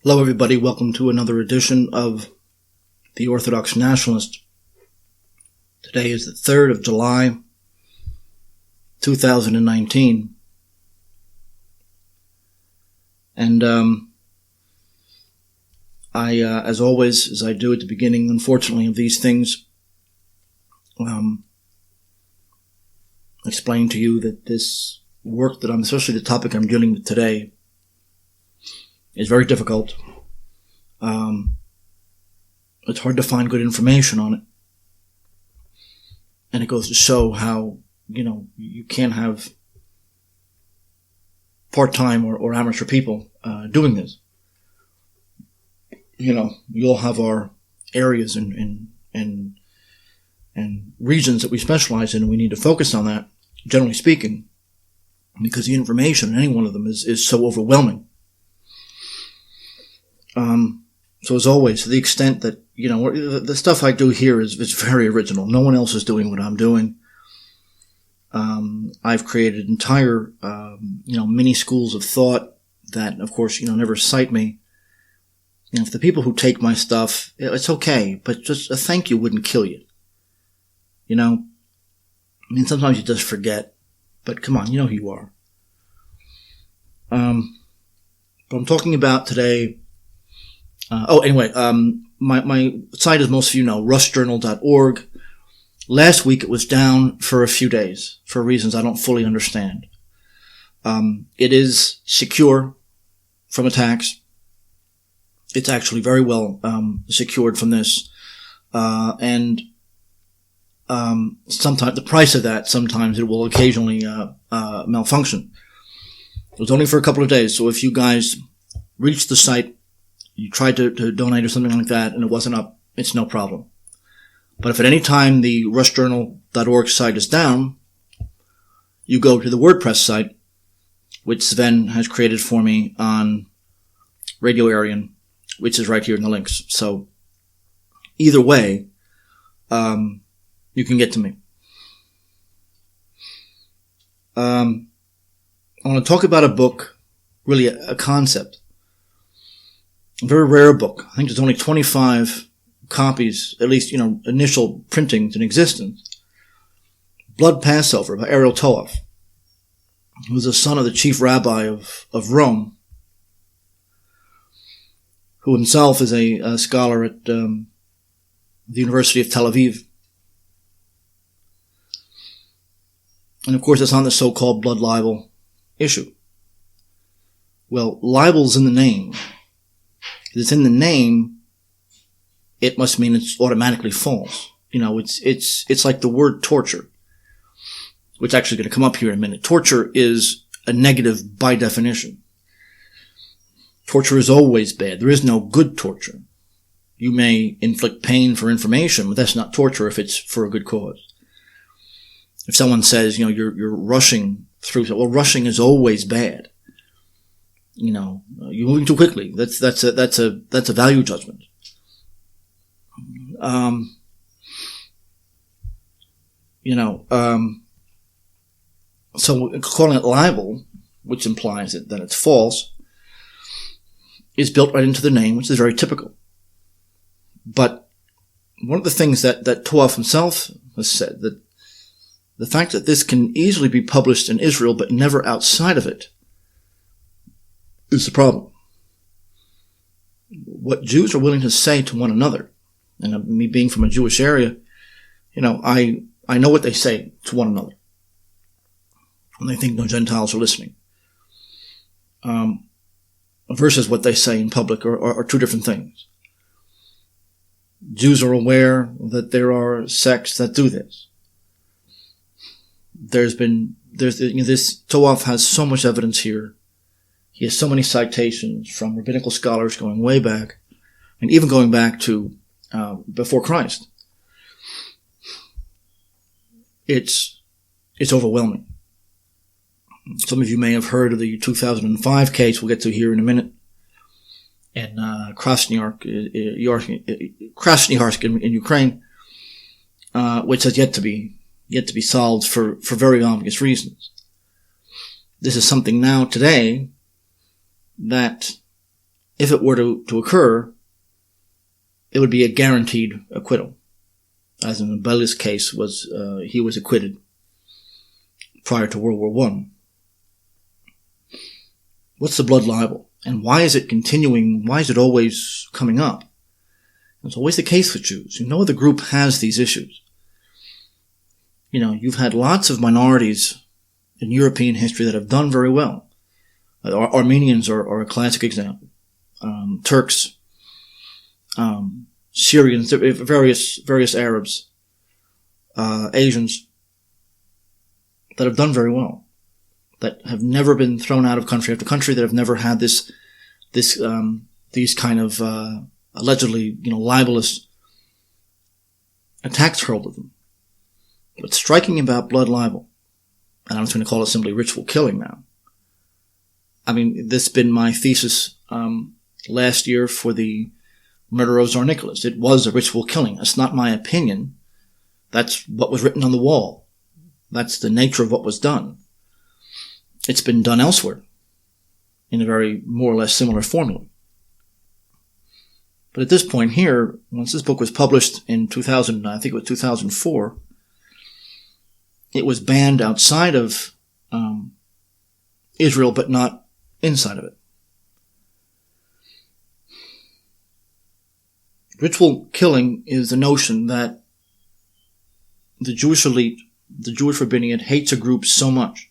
Hello everybody, welcome to another edition of The Orthodox Nationalist. Today is the 3rd of July, 2019. And I, as always, as I do at the beginning, unfortunately, of these things, explain to you that this work that especially the topic I'm dealing with today, is very difficult. It's hard to find good information on it. And it goes to show how, you can't have part-time or amateur people doing this. We all have our areas and regions that we specialize in, and we need to focus on that, generally speaking, because the information in any one of them is so overwhelming. So as always, to the extent that, the stuff I do here is very original. No one else is doing what I'm doing. I've created entire, mini schools of thought that, of course, never cite me. If the people who take my stuff, it's okay, but just a thank you wouldn't kill you. Sometimes you just forget, but come on, you know who you are. But I'm talking about today. My site, as most of you know, russjournal.org. Last week it was down for a few days for reasons I don't fully understand. It is secure from attacks. It's actually very well secured from this. Sometimes the price of that, sometimes it will occasionally malfunction. It was only for a couple of days, so if you guys reach the site, you tried to donate or something like that, and it wasn't up, it's no problem. But if at any time the rushjournal.org site is down, you go to the WordPress site, which Sven has created for me on Radio Ariel, which is right here in the links. So either way, you can get to me. I want to talk about a book, really a concept. A very rare book. I think there's only 25 copies, at least, initial printings in existence. Blood Passover by Ariel Toaff, who was the son of the chief rabbi of Rome, who himself is a scholar at the University of Tel Aviv. And of course, it's on the so-called blood libel issue. Well, libel's in the name. If it's in the name, it must mean it's automatically false. It's like the word torture, which actually going to come up here in a minute. Torture is a negative by definition. Torture is always bad. There is no good torture. You may inflict pain for information, but that's not torture if it's for a good cause. If someone says, you're rushing through, well, rushing is always bad. You're moving too quickly. That's a value judgment. So calling it libel, which implies that it's false, is built right into the name, which is very typical. But one of the things that Toaff himself has said, that the fact that this can easily be published in Israel but never outside of it, is the problem. What Jews are willing to say to one another, and me being from a Jewish area, I know what they say to one another when they think no Gentiles are listening, versus what they say in public are two different things. Jews are aware that there are sects that do this. This Toaff has so much evidence here. He has so many citations from rabbinical scholars going way back, and even going back to before Christ. It's overwhelming. Some of you may have heard of the 2005 case we'll get to here in a minute, in Krasnoyarsk in Ukraine, which has yet to be solved for very obvious reasons. This is something now today that if it were to occur, it would be a guaranteed acquittal. As in Bela's case, he was acquitted prior to World War I. What's the blood libel? And why is it continuing? Why is it always coming up? It's always the case with Jews. No other group has these issues. You've had lots of minorities in European history that have done very well. Armenians are a classic example. Turks, Syrians, various Arabs, Asians that have done very well, that have never been thrown out of country after country, that have never had these kind of allegedly libelous attacks hurled at them. What's striking about blood libel, and I'm just going to call it simply ritual killing now. I mean, this has been my thesis last year for the murder of Tsar Nicholas. It was a ritual killing. That's not my opinion. That's what was written on the wall. That's the nature of what was done. It's been done elsewhere in a very more or less similar formula. But at this point here, once this book was published in 2000, I think it was 2004, it was banned outside of Israel, but not inside of it. Ritual killing is the notion that the Jewish elite, the Jewish rabbiniate, hates a group so much.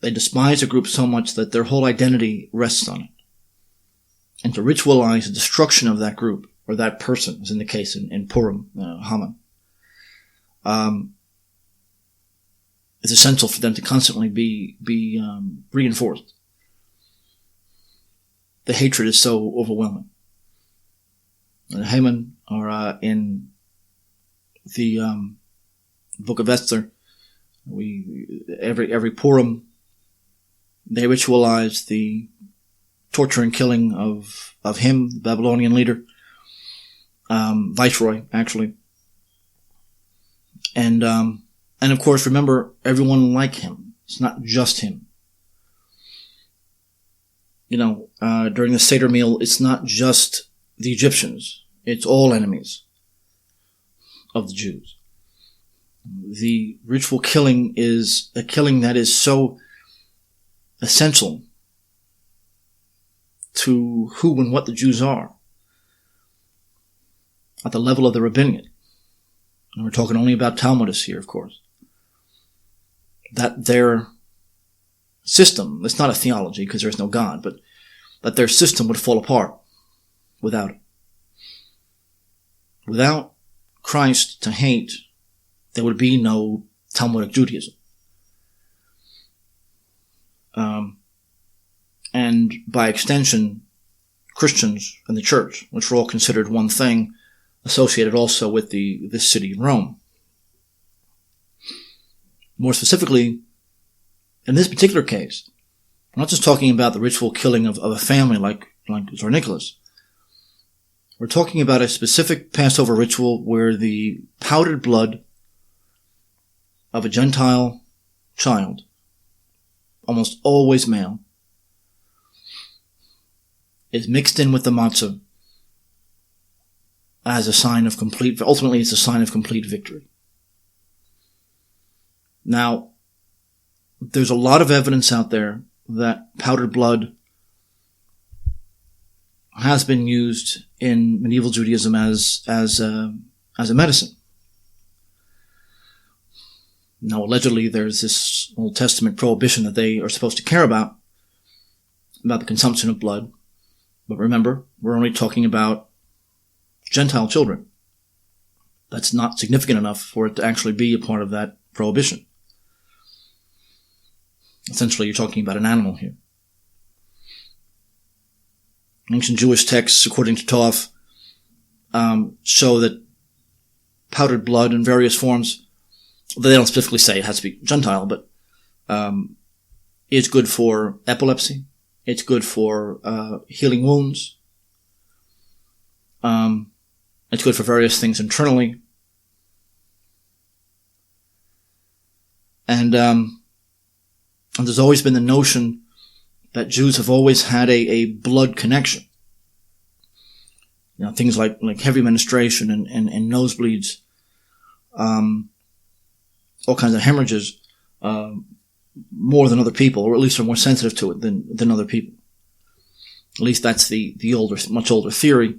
They despise a group so much that their whole identity rests on it. And to ritualize the destruction of that group, or that person, as in the case in Purim, Haman, it's essential for them to constantly be reinforced. The hatred is so overwhelming. And Haman, or in the Book of Esther, every Purim, they ritualize the torture and killing of him, the Babylonian leader, viceroy, actually. And of course, remember, everyone like him. It's not just him. During the Seder meal, it's not just the Egyptians. It's all enemies of the Jews. The ritual killing is a killing that is so essential to who and what the Jews are at the level of the rabbiniate. And we're talking only about Talmudists here, of course. That their system, it's not a theology because there's no God, but that their system would fall apart without it. Without Christ to hate, there would be no Talmudic Judaism. And by extension, Christians and the church, which were all considered one thing, associated also with this city, Rome. More specifically, in this particular case, we're not just talking about the ritual killing of a family like Tsar Nicholas. We're talking about a specific Passover ritual where the powdered blood of a Gentile child, almost always male, is mixed in with the matzah as a sign of ultimately it's a sign of complete victory. Now, there's a lot of evidence out there that powdered blood has been used in medieval Judaism as a medicine. Now, allegedly, there's this Old Testament prohibition that they are supposed to care about the consumption of blood. But remember, we're only talking about Gentile children. That's not significant enough for it to actually be a part of that prohibition. Essentially, you're talking about an animal here. Ancient Jewish texts, according to Toaff, show that powdered blood in various forms, they don't specifically say it has to be Gentile, but is good for epilepsy. It's good for healing wounds. It's good for various things internally. And there's always been the notion that Jews have always had a blood connection. Things like heavy menstruation and nosebleeds, all kinds of hemorrhages, more than other people, or at least are more sensitive to it than other people. At least that's the much older theory.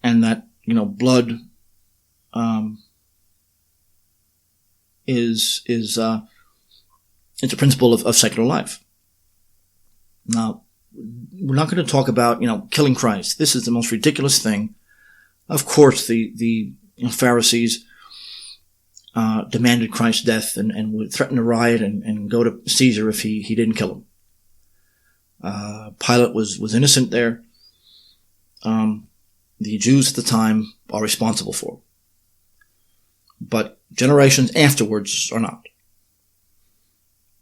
And that, blood, it's a principle of secular life. Now, we're not going to talk about, killing Christ. This is the most ridiculous thing. Of course, the Pharisees demanded Christ's death and would threaten to riot and go to Caesar if he didn't kill him. Pilate was innocent there. The Jews at the time are responsible for it. But generations afterwards are not.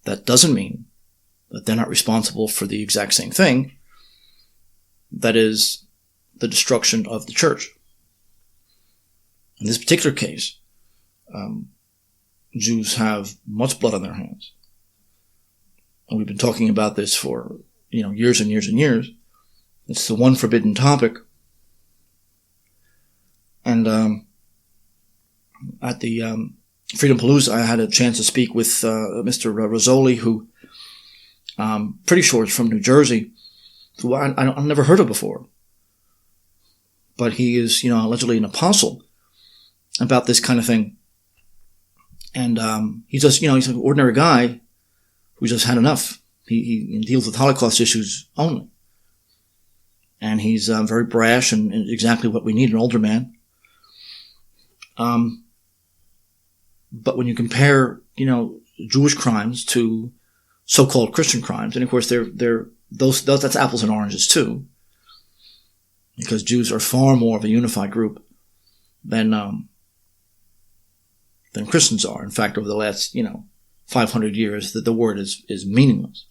That doesn't mean that they're not responsible for the exact same thing. That is the destruction of the church. In this particular case, Jews have much blood on their hands. And we've been talking about this for, years and years and years. It's the one forbidden topic. And at the Freedom Palooza, I had a chance to speak with Mr. Rizzoli, who pretty sure is from New Jersey, who I've never heard of before. But he is, allegedly an apostle about this kind of thing. And he's just, he's an ordinary guy who just had enough. He deals with Holocaust issues only. And he's very brash and exactly what we need, an older man. But when you compare, Jewish crimes to so-called Christian crimes, and of course that's apples and oranges too, because Jews are far more of a unified group than Christians are. In fact, over the last, 500 years, that the word is meaningless.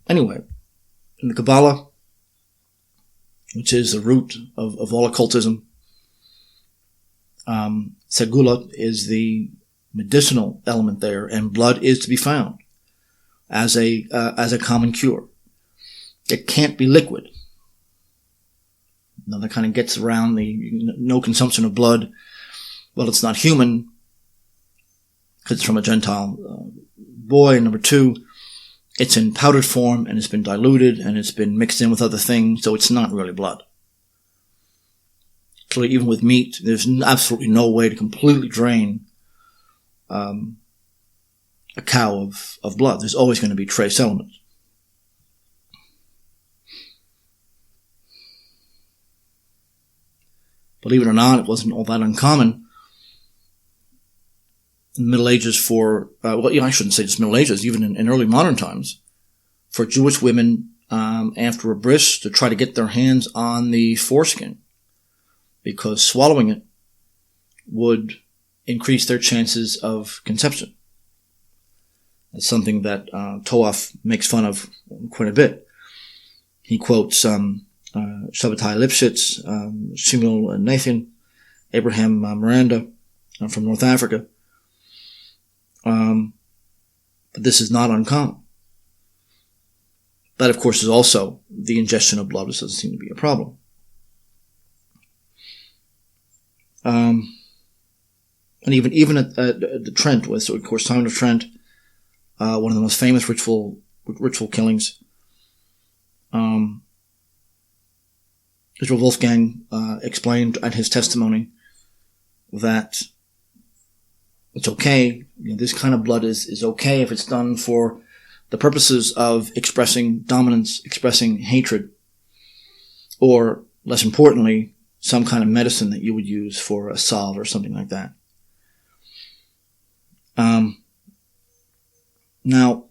Anyway, in the Kabbalah, which is the root of all occultism, segula is the medicinal element there, and blood is to be found as a common cure. It can't be liquid. Now that kind of gets around the no consumption of blood. Well, it's not human because it's from a Gentile boy. Number two, it's in powdered form and it's been diluted and it's been mixed in with other things, so it's not really blood. So even with meat, there's absolutely no way to completely drain a cow of blood. There's always going to be trace elements. Believe it or not, it wasn't all that uncommon in the Middle Ages for, I shouldn't say just Middle Ages, even in early modern times, for Jewish women after a bris to try to get their hands on the foreskin, because swallowing it would increase their chances of conception. That's something that Toaff makes fun of quite a bit. He quotes Shabbatai Lipschitz, Shmuel Nathan, Abraham Miranda from North Africa. But this is not uncommon. That, of course, is also the ingestion of blood, which doesn't seem to be a problem. And even at the Trent, was, of course, Simon of Trent, one of the most famous ritual killings. Israel Wolfgang explained at his testimony that it's okay. This kind of blood is okay if it's done for the purposes of expressing dominance, expressing hatred, or, less importantly, some kind of medicine that you would use for a salve or something like that. Now,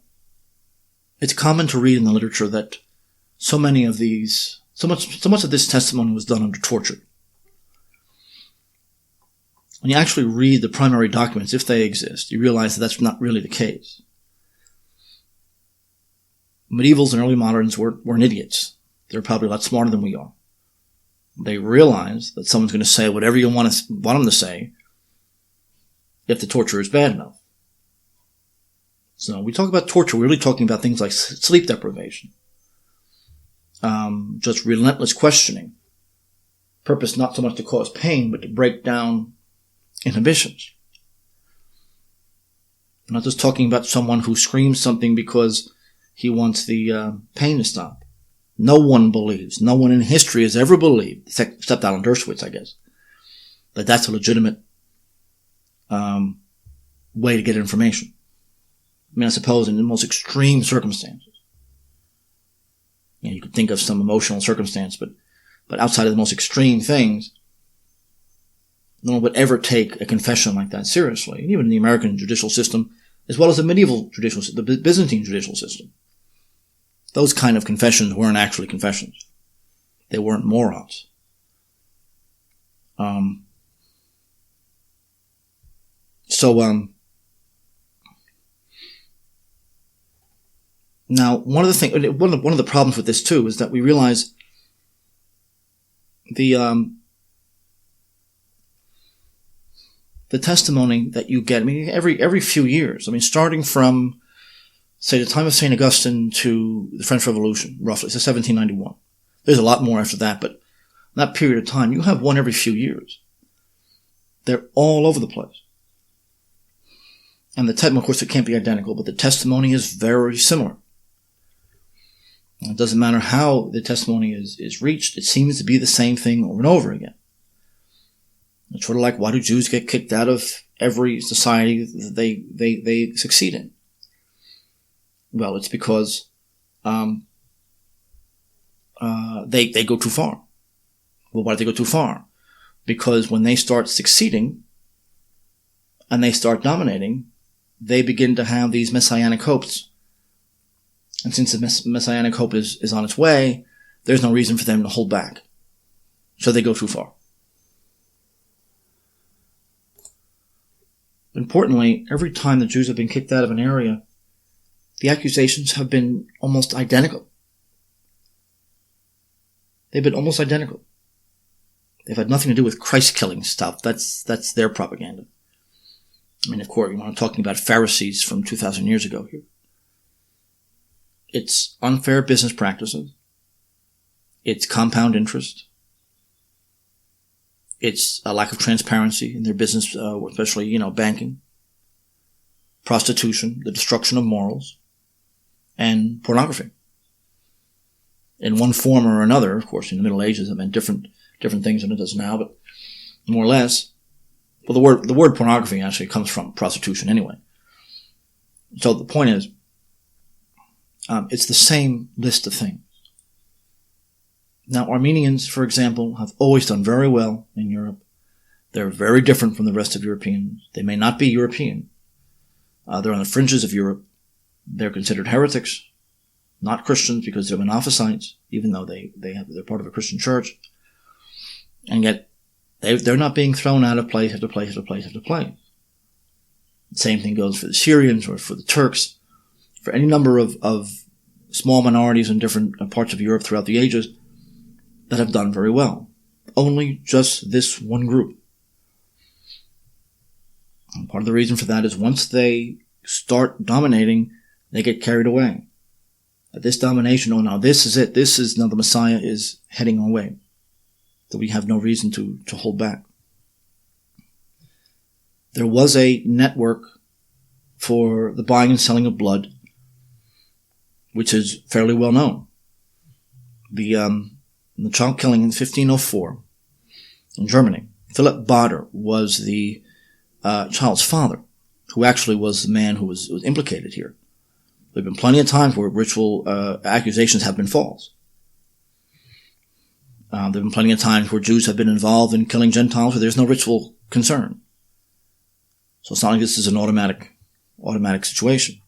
it's common to read in the literature that so much of this testimony was done under torture. When you actually read the primary documents, if they exist, you realize that that's not really the case. Medievals and early moderns weren't idiots. They're probably a lot smarter than we are. They realize that someone's going to say whatever you want them to say if the torture is bad enough. So we talk about torture, we're really talking about things like sleep deprivation, just relentless questioning. Purpose not so much to cause pain, but to break down inhibitions. I'm not just talking about someone who screams something because he wants the pain to stop. No one believes, no one in history has ever believed, except Alan Dershowitz, I guess, that that's a legitimate way to get information. I mean, I suppose in the most extreme circumstances. You could think of some emotional circumstance, but outside of the most extreme things, no one would ever take a confession like that seriously. And even in the American judicial system, as well as the medieval judicial system, the Byzantine judicial system, those kind of confessions weren't actually confessions. They weren't morons. Now, one of the problems with this too is that we realize the testimony that you get. I mean, every few years. I mean, starting from say the time of St. Augustine to the French Revolution, roughly, so 1791. There's a lot more after that, but in that period of time, you have one every few years. They're all over the place. And of course, it can't be identical, but the testimony is very similar. It doesn't matter how the testimony is reached, it seems to be the same thing over and over again. It's sort of like, why do Jews get kicked out of every society that they succeed in? Well, it's because they go too far. Well, why do they go too far? Because when they start succeeding and they start dominating, they begin to have these messianic hopes. And since the messianic hope is on its way, there's no reason for them to hold back. So they go too far. Importantly, every time the Jews have been kicked out of an area, the accusations have been almost identical. They've been almost identical. They've had nothing to do with Christ-killing stuff. That's their propaganda. I mean, of course, I'm talking about Pharisees from 2,000 years ago here. It's unfair business practices. It's compound interest. It's a lack of transparency in their business, especially, banking, prostitution, the destruction of morals, and pornography. In one form or another, of course, in the Middle Ages, it meant different things than it does now, but more or less. Well, the word pornography actually comes from prostitution anyway. So the point is, it's the same list of things. Now, Armenians, for example, have always done very well in Europe. They're very different from the rest of Europeans. They may not be European. They're on the fringes of Europe. They're considered heretics, not Christians, because they're Monophysites, even though they're part of a Christian church. And yet, they're not being thrown out of place after place after place after place. The same thing goes for the Syrians or for the Turks, for any number of small minorities in different parts of Europe throughout the ages that have done very well. Only just this one group. And part of the reason for that is once they start dominating, they get carried away. This domination, now this is it. Now the Messiah is heading away. So we have no reason to hold back. There was a network for the buying and selling of blood, which is fairly well known. The child killing in 1504 in Germany, Philip Bader was the child's father, who actually was the man who was implicated here. There have been plenty of times where ritual accusations have been false. There have been plenty of times where Jews have been involved in killing Gentiles where there's no ritual concern. So it's not like this is an automatic situation.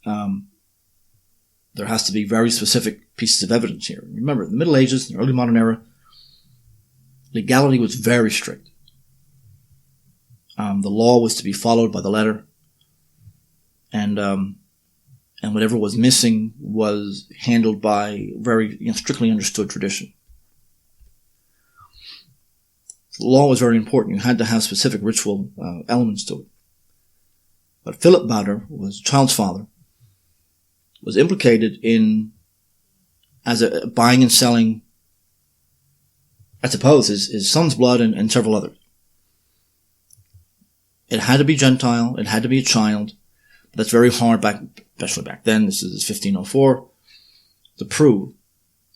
There has to be very specific pieces of evidence here. Remember, in the Middle Ages, in the early modern era, legality was very strict. The law was to be followed by the letter, and whatever was missing was handled by very strictly understood tradition. The law was very important. You had to have specific ritual elements to it. But Philip Baader was the child's father, was implicated as a buying and selling, I suppose, his son's blood and several others. It had to be Gentile. It had to be a child. But that's very hard especially back then. This is 1504 to prove.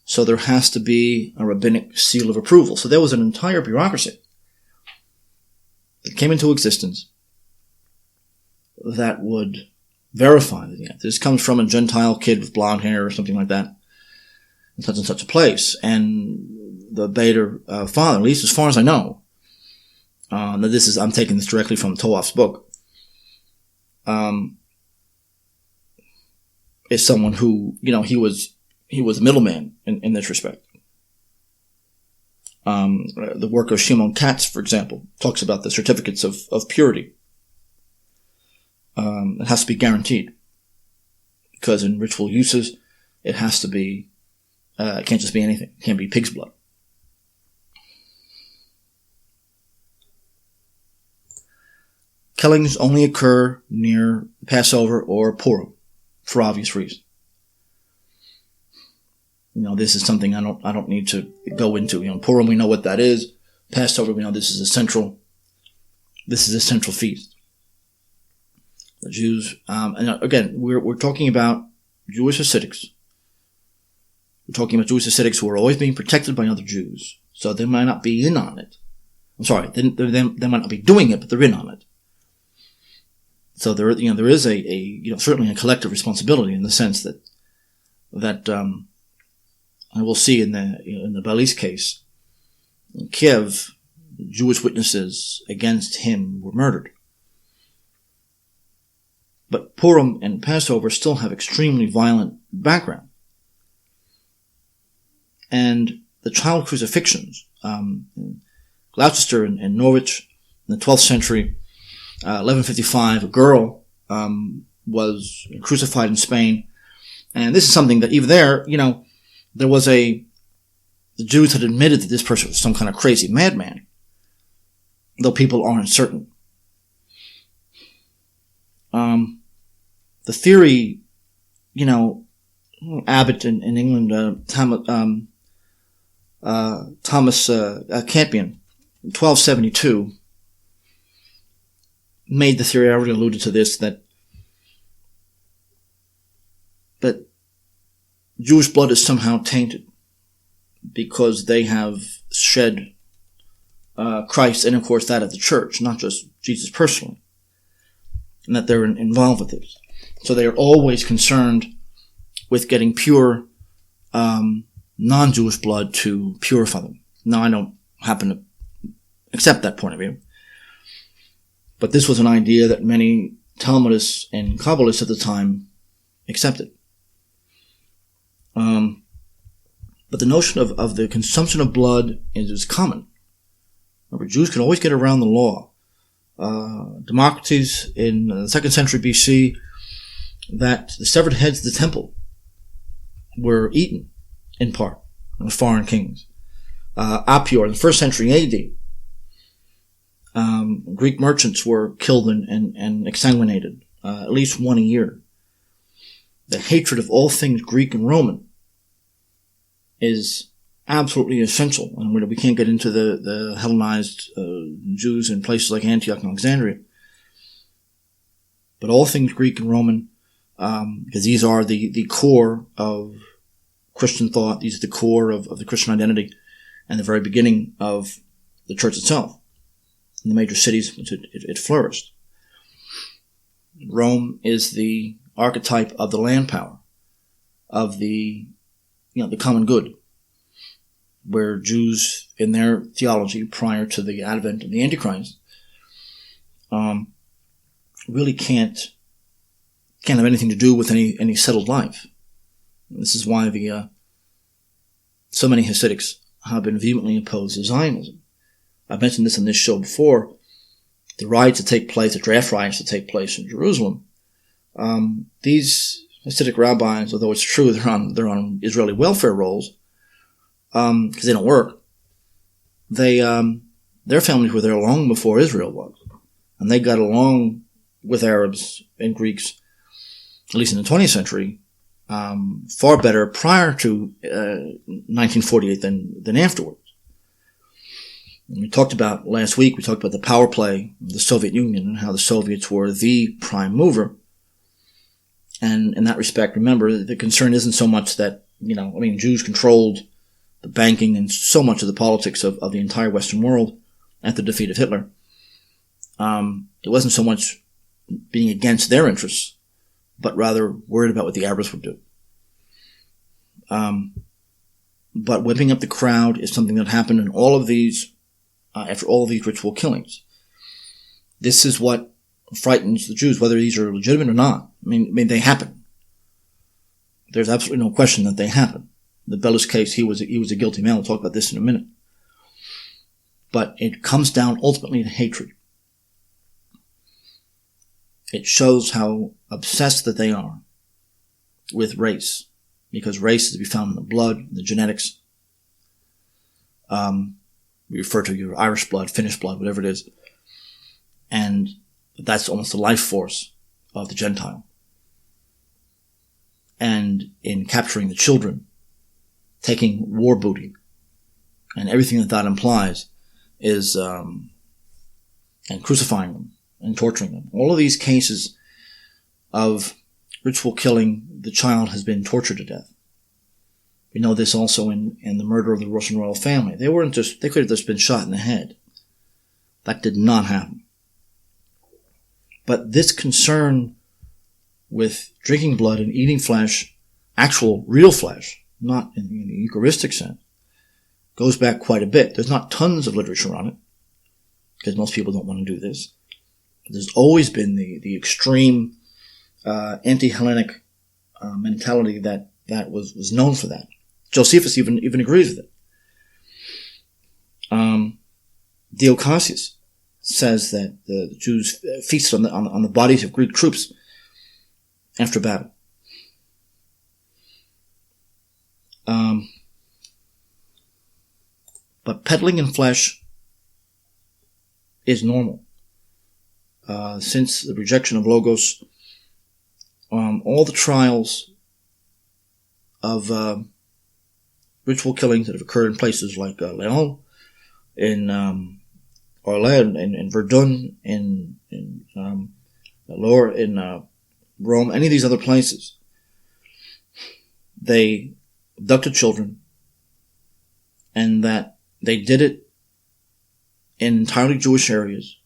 So there has to be a rabbinic seal of approval. So there was an entire bureaucracy that came into existence that would verify that this comes from a Gentile kid with blonde hair or something like that in such and such a place. And the Baader father, at least as far as I know, I'm taking this directly from Toaff's book, is someone who, he was a middleman in this respect. The work of Shimon Katz, for example, talks about the certificates of purity. It has to be guaranteed, because in ritual uses, it has to be, it can't just be anything. It can't be pig's blood. Killings only occur near Passover or Purim, for obvious reasons. This is something I don't need to go into. Purim, we know what that is. Passover, we know this is a central feast. The Jews, and again, we're talking about Jewish Hasidics. We're talking about Jewish Hasidics who are always being protected by other Jews, so they might not be in on it. I'm sorry, they might not be doing it, but they're in on it. So there is a certainly a collective responsibility in the sense that I will see in the Balis case in Kiev, Jewish witnesses against him were murdered. But Purim and Passover still have extremely violent background. And the child crucifixions, in Gloucester and Norwich in the 12th century, 1155, a girl was crucified in Spain. And this is something that even there, there was the Jews had admitted that this person was some kind of crazy madman, though people aren't certain. The theory, Abbott in England, Thomas Campion, in 1272, made the theory, I already alluded to this, that Jewish blood is somehow tainted because they have shed Christ, and of course that of the church, not just Jesus personally, and that they're involved with this. So they are always concerned with getting pure non-Jewish blood to purify them. Now, I don't happen to accept that point of view, but this was an idea that many Talmudists and Kabbalists at the time accepted. But the notion of the consumption of blood is common. Remember, Jews could always get around the law. Democracies in the 2nd century BC, that the severed heads of the temple were eaten, in part, by foreign kings. Apior, in the 1st century AD, Greek merchants were killed and exsanguinated, at least one a year. The hatred of all things Greek and Roman is absolutely essential. And we can't get into the Hellenized Jews in places like Antioch and Alexandria. But all things Greek and Roman, because these are the core of Christian thought, these are the core of the Christian identity, and the very beginning of the church itself. In the major cities, it flourished. Rome is the archetype of the land power, of the common good, where Jews, in their theology prior to the advent of the Antichrist, really can't have anything to do with any settled life. This is why so many Hasidics have been vehemently opposed to Zionism. I've mentioned this on this show before. The riots that take place, the draft riots that take place in Jerusalem, these Hasidic rabbis, although it's true they're on Israeli welfare rolls, because they don't work, their families were there long before Israel was. And they got along with Arabs and Greeks, at least in the 20th century, far better prior to 1948 than afterwards. And we talked about last week, we talked about the power play of the Soviet Union and how the Soviets were the prime mover. And in that respect, remember, the concern isn't so much that, Jews controlled the banking and so much of the politics of the entire Western world at the defeat of Hitler. It wasn't so much being against their interests, but rather worried about what the Arabs would do. But whipping up the crowd is something that happened in all of these, after all of these ritual killings. This is what frightens the Jews, whether these are legitimate or not. I mean, they happen. There's absolutely no question that they happen. The Belus case, he was a guilty man. We'll talk about this in a minute. But it comes down ultimately to hatred. It shows how obsessed that they are with race, because race is to be found in the blood, the genetics. We refer to your Irish blood, Finnish blood, whatever it is. And that's almost the life force of the Gentile. And in capturing the children, taking war booty, and everything that implies is, and crucifying them and torturing them. All of these cases of ritual killing, the child has been tortured to death. We know this also in the murder of the Russian royal family. They could have just been shot in the head. That did not happen. But this concern with drinking blood and eating flesh, actual real flesh, not in the Eucharistic sense, goes back quite a bit. There's not tons of literature on it, because most people don't want to do this. There's always been the extreme anti-Hellenic mentality that was known for that. Josephus even agrees with it. Dio Cassius says that the Jews feasted on the bodies of Greek troops after battle. But peddling in flesh is normal. Since the rejection of Logos, all the trials of ritual killings that have occurred in places like Leon, in Orléans, in Verdun, in Loire, in Rome, any of these other places, they abducted children, and that they did it in entirely Jewish areas,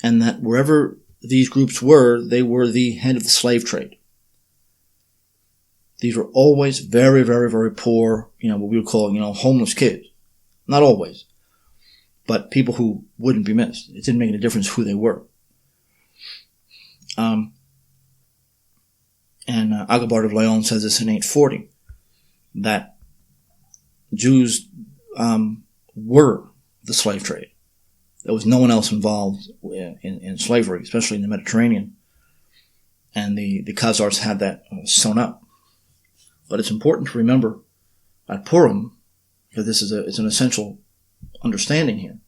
and that wherever these groups were, they were the head of the slave trade. These were always very, very, very poor, what we would call, homeless kids. Not always, but people who wouldn't be missed. It didn't make any difference who they were. And Agobard of Lyon says this in 840, that Jews were the slave trade. There was no one else involved in slavery, especially in the Mediterranean. And the Khazars had that sewn up. But it's important to remember at Purim, because this is it's an essential understanding here.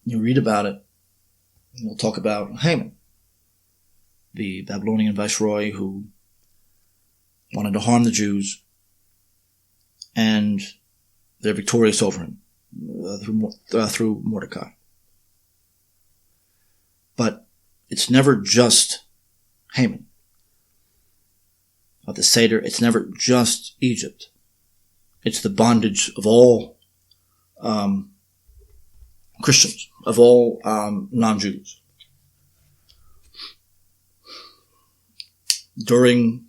You read about it, and we'll talk about Haman, the Babylonian viceroy who wanted to harm the Jews, and they're victorious over him through Mordecai. But it's never just Haman. Of the Seder, it's never just Egypt. It's the bondage of all Christians, of all non-Jews. During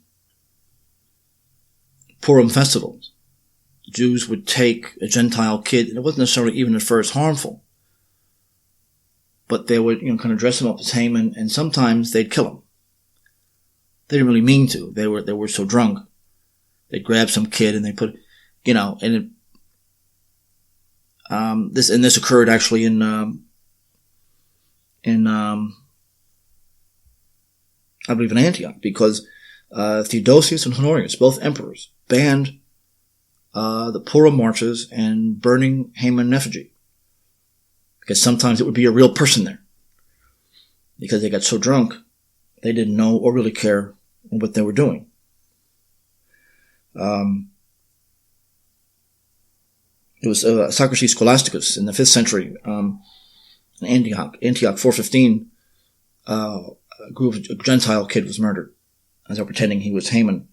Purim festivals, Jews would take a Gentile kid, and it wasn't necessarily even at first harmful, but they would kind of dress him up as Haman, and sometimes they'd kill him. They didn't really mean to. They were so drunk. They'd grab some kid and they put, and this occurred actually in I believe in Antioch, because Theodosius and Honorius, both emperors, banned the Purim marches and burning Haman in effigy, because sometimes it would be a real person there. because they got so drunk, they didn't know or really care what they were doing. It was Socrates Scholasticus in the 5th century, in Antioch 415, a Gentile kid was murdered as they were pretending he was Haman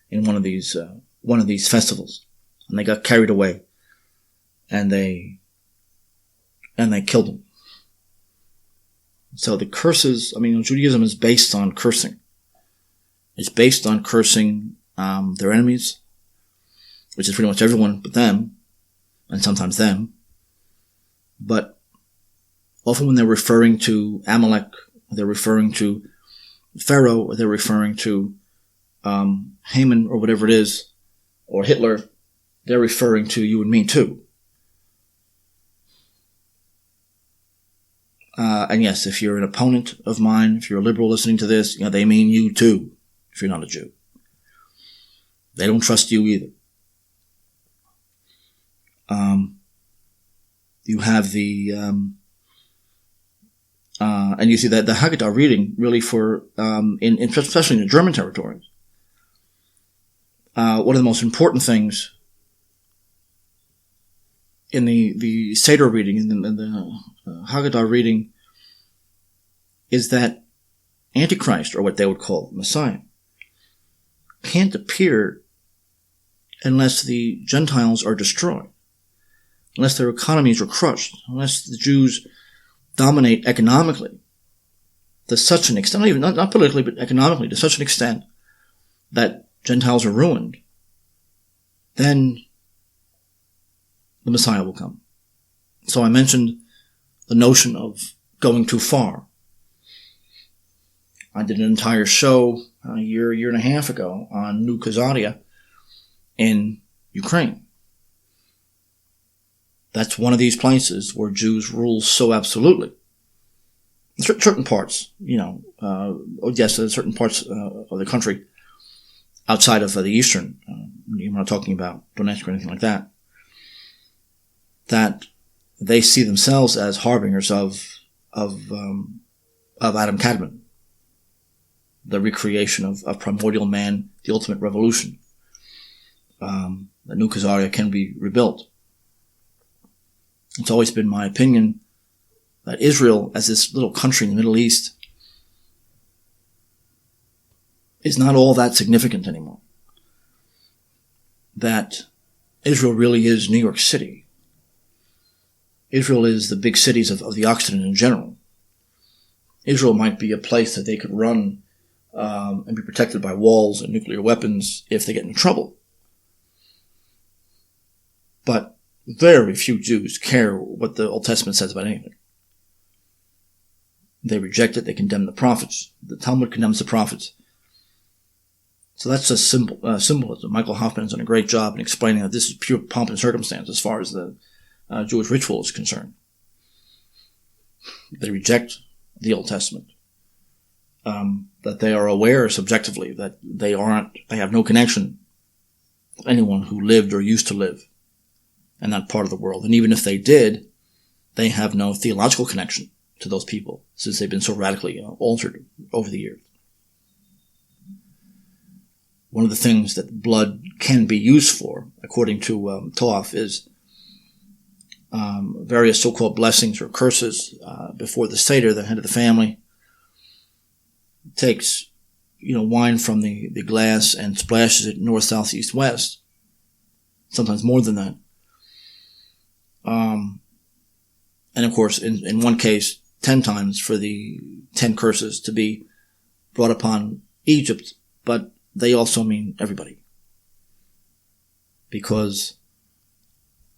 in one of these festivals, and they got carried away, and they killed him. So the curses, Judaism is based on cursing. It's based on cursing their enemies, which is pretty much everyone but them, and sometimes them. But often when they're referring to Amalek, they're referring to Pharaoh, or they're referring to Haman, or whatever it is, or Hitler, they're referring to you and me too. And yes, if you're an opponent of mine, if you're a liberal listening to this, they mean you too, if you're not a Jew. They don't trust you either. You have the, and you see that the Haggadah reading really especially in the German territories. One of the most important things in the Seder reading, in the Haggadah reading, is that Antichrist, or what they would call Messiah, can't appear unless the Gentiles are destroyed, unless their economies are crushed, unless the Jews dominate economically to such an extent, not politically, but economically, to such an extent that Gentiles are ruined, then the Messiah will come. So I mentioned the notion of going too far. I did an entire show a year and a half ago on New Khazaria in Ukraine. That's one of these places where Jews rule so absolutely. Certain parts, certain parts of the country outside of the eastern, you're not talking about Donetsk or anything like that, that they see themselves as harbingers of Adam Kadmon, the recreation of primordial man, the ultimate revolution. The New Khazaria can be rebuilt. It's always been my opinion that Israel, as this little country in the Middle East, is not all that significant anymore. That Israel really is New York City. Israel is the big cities of the Occident in general. Israel might be a place that they could run and be protected by walls and nuclear weapons if they get in trouble. But very few Jews care what the Old Testament says about anything. They reject it. They condemn the prophets. The Talmud condemns the prophets. So that's just symbolism. Michael Hoffman has done a great job in explaining that this is pure pomp and circumstance as far as the Jewish ritual is concerned. They reject the Old Testament. That they are aware subjectively that they have no connection to anyone who lived or used to live in that part of the world. And even if they did, they have no theological connection to those people since they've been so radically altered over the years. One of the things that blood can be used for, according to Toaff, is various so-called blessings or curses before the Seder. The head of the family takes wine from the glass and splashes it north, south, east, west. Sometimes more than that. And of course, in one case, 10 times for the 10 curses to be brought upon Egypt, but they also mean everybody. Because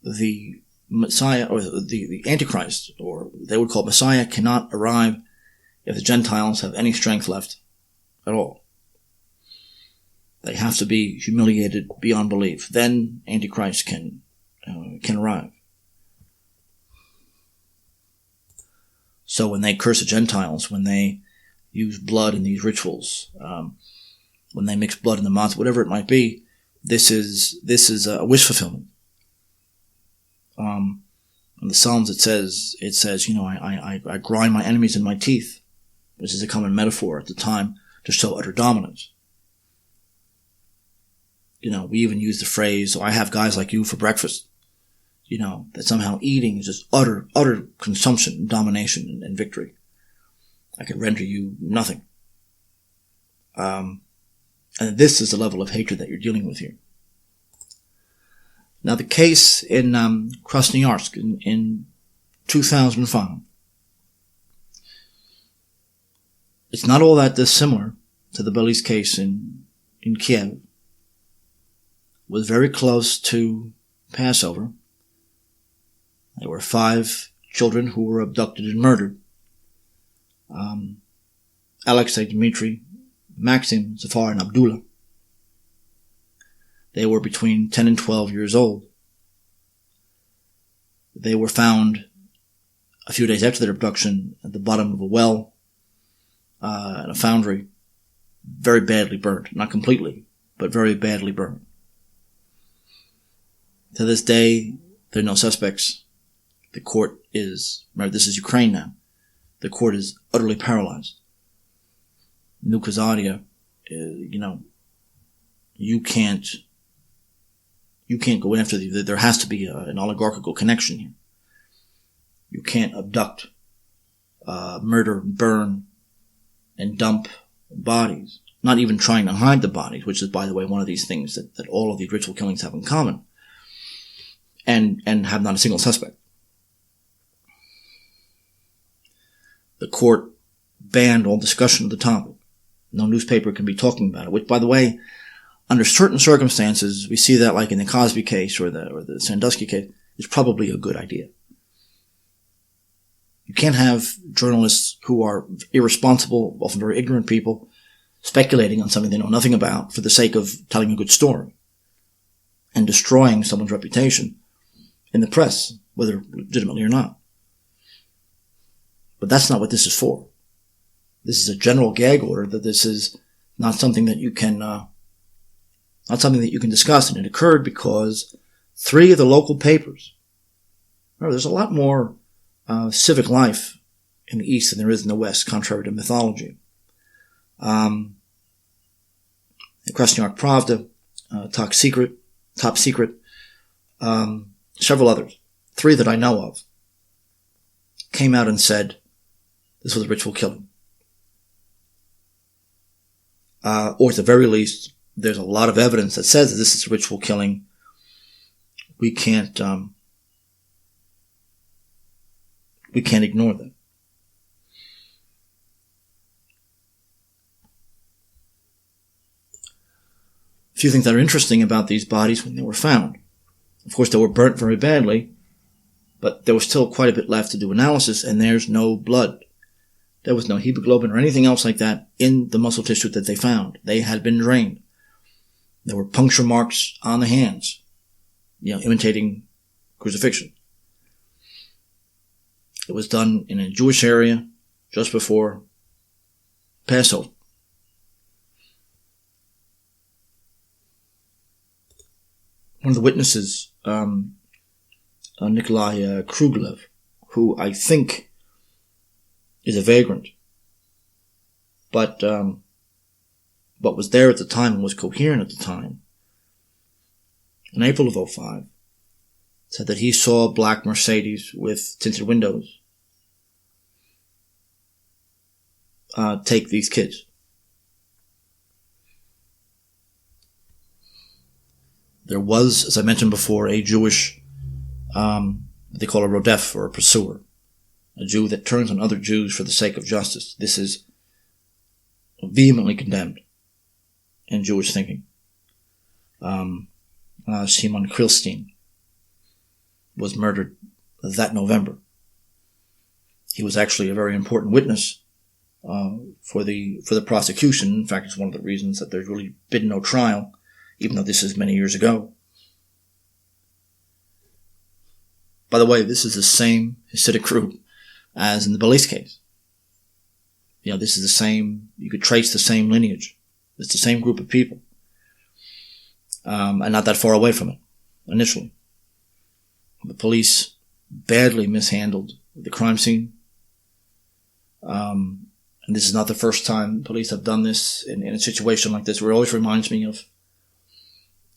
the Messiah, or the Antichrist, or they would call it Messiah, cannot arrive if the Gentiles have any strength left at all. They have to be humiliated beyond belief. Then Antichrist can arrive. So when they curse the Gentiles, when they use blood in these rituals, when they mix blood in the matzah, whatever it might be, this is a wish fulfillment. In the Psalms it says, I grind my enemies in my teeth. which is a common metaphor at the time to show utter dominance. We even use the phrase, I have guys like you for breakfast. That somehow eating is just utter consumption, domination, and victory. I can render you nothing. And this is the level of hatred that you're dealing with here. Now, the case in Krasnoyarsk in 2005, it's not all that dissimilar to the Belize case in Kiev. It was very close to Passover. There were 5 children who were abducted and murdered. Alexei, Dmitry, Maxim, Zafar, and Abdullah. They were between 10 and 12 years old. They were found a few days after their abduction at the bottom of a well in a foundry, very badly burned. Not completely, but very badly burned. To this day, there are no suspects. The court is, remember, this is Ukraine now. The court is utterly paralyzed. Nukazadia, you can't go after there has to be an oligarchical connection here. You can't abduct, murder, burn, and dump bodies. Not even trying to hide the bodies, which is, by the way, one of these things that all of these ritual killings have in common. And have not a single suspect. The court banned all discussion of the topic. No newspaper can be talking about it, which, by the way, under certain circumstances, we see that like in the Cosby case or the Sandusky case, is probably a good idea. You can't have journalists who are irresponsible, often very ignorant people, speculating on something they know nothing about for the sake of telling a good story and destroying someone's reputation in the press, whether legitimately or not. But that's not what this is for. This is a general gag order that this is not something that you can, discuss. And it occurred because 3 of the local papers, remember, there's a lot more civic life in the East than there is in the West, contrary to mythology. The Krasnoyarsk Pravda, Top Secret, several others, 3 that I know of, came out and said this was a ritual killing. Or at the very least, there's a lot of evidence that says that this is a ritual killing. We can't ignore that. A few things that are interesting about these bodies when they were found. Of course, they were burnt very badly, but there was still quite a bit left to do analysis, and there's no blood. There was no hemoglobin or anything else like that in the muscle tissue that they found. They had been drained. There were puncture marks on the hands, imitating crucifixion. It was done in a Jewish area just before Passover. One of the witnesses, Nikolai Kruglev, who I think is a vagrant, but was there at the time and was coherent at the time, in April of 2005, said that he saw a black Mercedes with tinted windows take these kids. There was, as I mentioned before, a Jewish, what they call a rodef, or a pursuer. A Jew that turns on other Jews for the sake of justice. This is vehemently condemned in Jewish thinking. Shimon Krilstein was murdered that November. He was actually a very important witness for the prosecution. In fact, it's one of the reasons that there's really been no trial, even though this is many years ago. By the way, this is the same Hasidic group as in the Belize case. This is the same, you could trace the same lineage. It's the same group of people. And not that far away from it, initially. The police badly mishandled the crime scene. And and this is not the first time police have done this in a situation like this, where it always reminds me of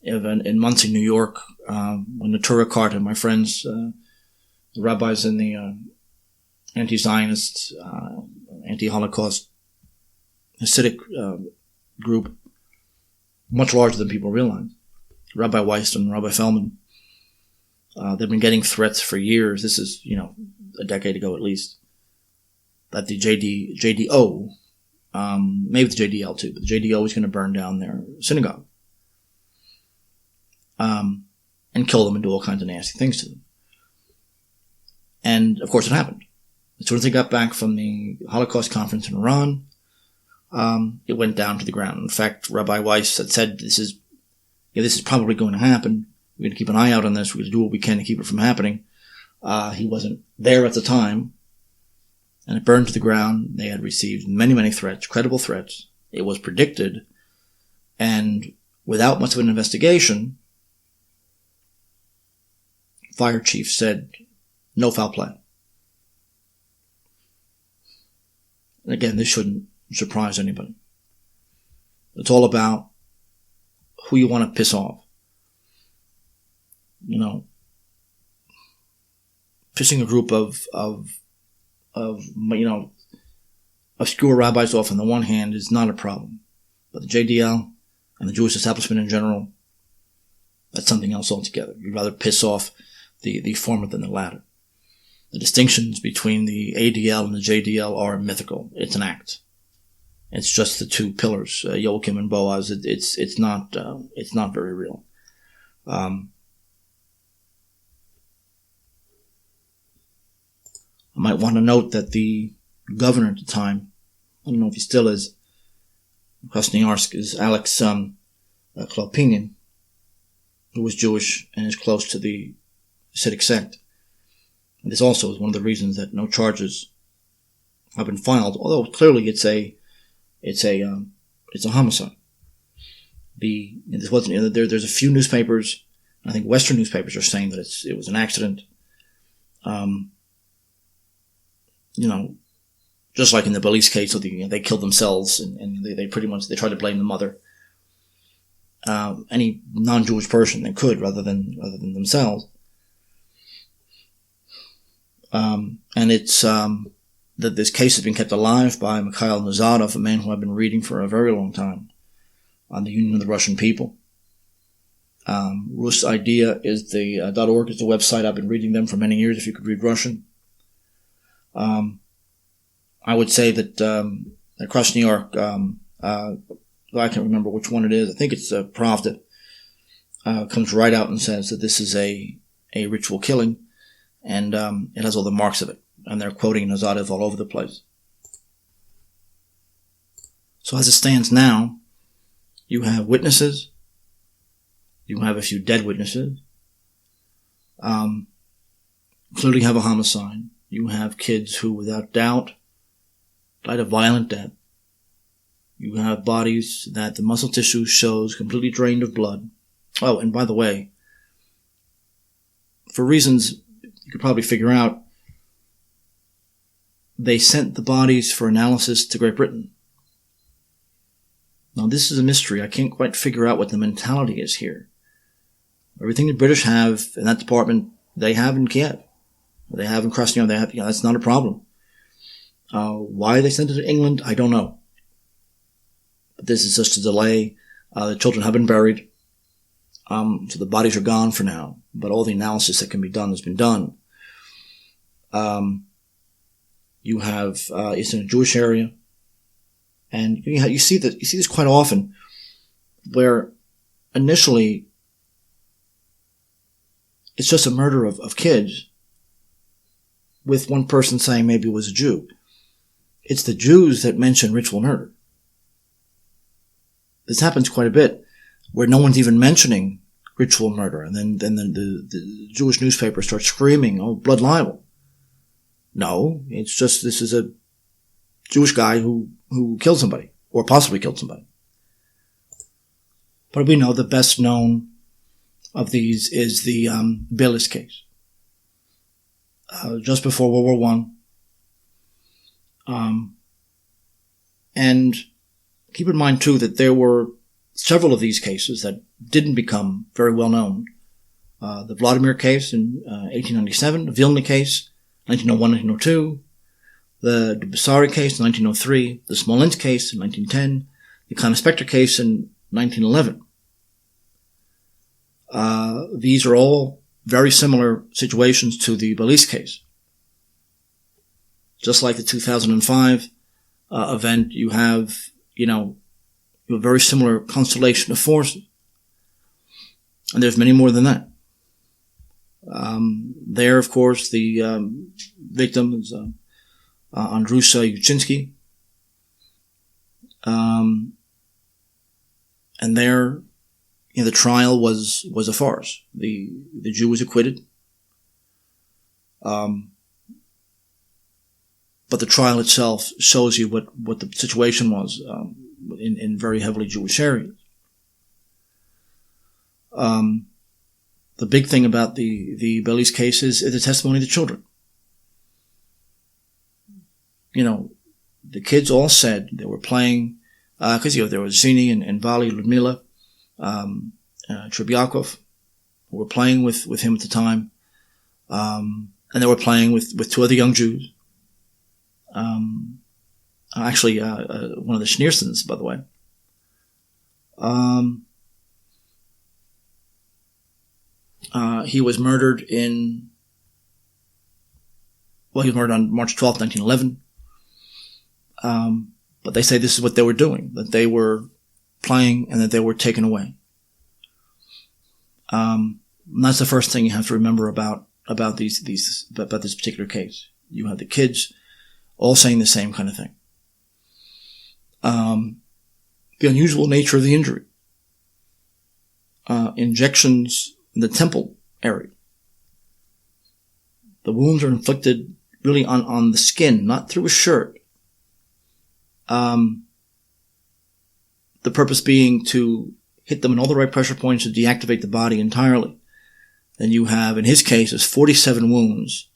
in Muncie, New York, when the Torah cart and my friends, the rabbis in the anti-Zionist, anti-Holocaust Hasidic group, much larger than people realize, Rabbi Weiss and Rabbi Feldman, they've been getting threats for years. This is, a decade ago at least, that the JDO, maybe the JDL too, but the JDO is going to burn down their synagogue. And kill them and do all kinds of nasty things to them. And, of course, it happened. As soon as they got back from the Holocaust conference in Iran, it went down to the ground. In fact, Rabbi Weiss had said, this is probably going to happen. We're going to keep an eye out on this. We're going to do what we can to keep it from happening. He wasn't there at the time, and it burned to the ground. They had received many, many threats, credible threats. It was predicted, and without much of an investigation, fire chief said, no foul play. And again, this shouldn't surprise anybody. It's all about who you want to piss off. Pissing a group of obscure rabbis off on the one hand is not a problem. But the JDL and the Jewish establishment in general, that's something else altogether. You'd rather piss off the former than the latter. The distinctions between the ADL and the JDL are mythical. It's an act. It's just the two pillars, Joachim and Boaz. It's not very real. I might want to note that the governor at the time, I don't know if he still is, Krasnoyarsk, is Alex Klopinian, who was Jewish and is close to the Hasidic sect. And this also is one of the reasons that no charges have been filed, although clearly it's a homicide. This wasn't, there's a few newspapers, I think Western newspapers are saying that it was an accident. Just like in the police case, so they killed themselves and they pretty much, they tried to blame the mother. Any non-Jewish person they could, rather than themselves. And it's that this case has been kept alive by Mikhail Nazarov, a man who I've been reading for a very long time, on the Union of the Russian People. Rus Idea is the .org is the website. I've been reading them for many years. If you could read Russian, I would say that across New York, I can't remember which one it is. I think it's Prof that comes right out and says that this is a ritual killing, and it has all the marks of it. And they're quoting Nazarov all over the place. So as it stands now, you have witnesses. You have a few dead witnesses. Clearly have a homicide. You have kids who, without doubt, died a violent death. You have bodies that the muscle tissue shows completely drained of blood. Oh, and by the way, for reasons you could probably figure out, they sent the bodies for analysis to Great Britain. Now, this is a mystery. I can't quite figure out what the mentality is here. Everything the British have in that department, they have in Kiev. They have in Krasnoyarsk. They have, that's not a problem. Why they sent it to England, I don't know. But this is just a delay. The children have been buried. So the bodies are gone for now. But all the analysis that can be done has been done. You have, it's in a Jewish area. And you see this quite often, where initially it's just a murder of kids, with one person saying maybe it was a Jew. It's the Jews that mention ritual murder. This happens quite a bit, where no one's even mentioning ritual murder, and then the Jewish newspaper starts screaming, "Oh, blood libel." No, it's just this is a Jewish guy who killed somebody, or possibly killed somebody. But we know the best known of these is the Bilis case. Just before World War I, And keep in mind, too, that there were several of these cases that didn't become very well known. The Vladimir case in 1897, the Vilna case, 1901-1902, the Dubasari case in 1903, the Smolensk case in 1910, the Conner-Spector case in 1911. These are all very similar situations to the Belize case. Just like the 2005 event, you have a very similar constellation of forces. And there's many more than that. There, of course, the victim is Andrusa Yuchinsky. And there, the trial was a farce. The Jew was acquitted. But the trial itself shows you what the situation was in very heavily Jewish areas. The big thing about the Belize case is the testimony of the children. The kids all said they were playing, because there was Zini and Vali, Ludmila, Trebyakov, who were playing with him at the time, and they were playing with two other young Jews. Actually, one of the Schneersons, by the way. He was murdered he was murdered on March 12th, 1911. But they say this is what they were doing, that they were playing and that they were taken away. And that's the first thing you have to remember about this particular case. You have the kids all saying the same kind of thing. The unusual nature of the injury. Injections in the temple area. The wounds are inflicted really on the skin, not through a shirt. The purpose being to hit them in all the right pressure points to deactivate the body entirely. Then you have, in his case, 47 wounds.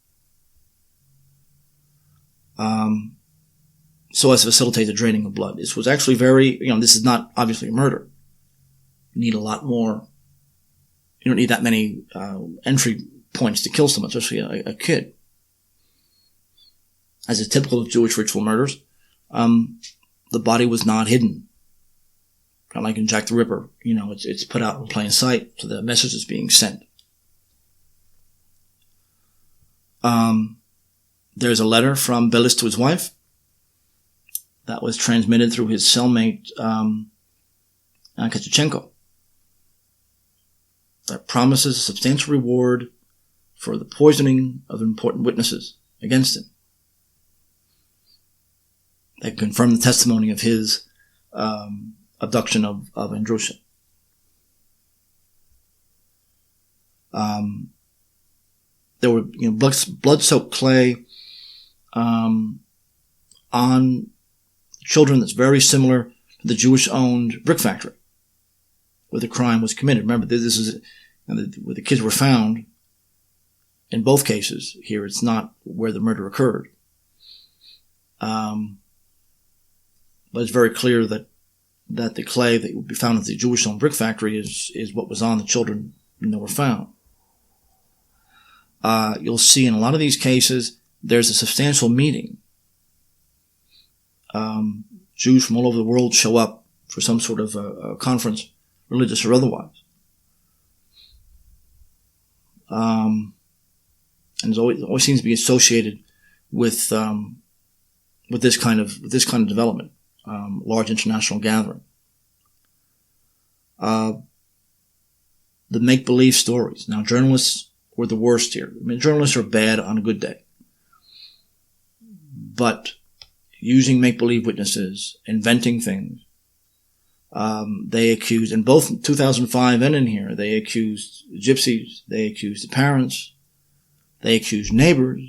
So as to facilitate the draining of blood. This was actually this is not obviously a murder. You need a lot more. You don't need that many entry points to kill someone, especially a kid. As is typical of Jewish ritual murders, the body was not hidden. Kind of like in Jack the Ripper, it's put out in plain sight, so the message is being sent. There's a letter from Belis to his wife that was transmitted through his cellmate, Kachichenko, that promises a substantial reward for the poisoning of important witnesses against him. They confirm the testimony of his abduction of Andrusha. There were blood-soaked clay on children that's very similar to the Jewish-owned brick factory where the crime was committed. Remember, this is where the kids were found. In both cases, here it's not where the murder occurred. But it's very clear that the clay that would be found at the Jewish-owned brick factory is what was on the children when they were found. You'll see in a lot of these cases, there's a substantial meeting. Jews from all over the world show up for some sort of a conference, religious or otherwise. And it always seems to be associated with this kind of development, large international gathering. The make-believe stories. Now, journalists were the worst here. I mean, journalists are bad on a good day. But using make-believe witnesses, inventing things, they accused, in both 2005 and in here, they accused gypsies, they accused the parents, they accused neighbors,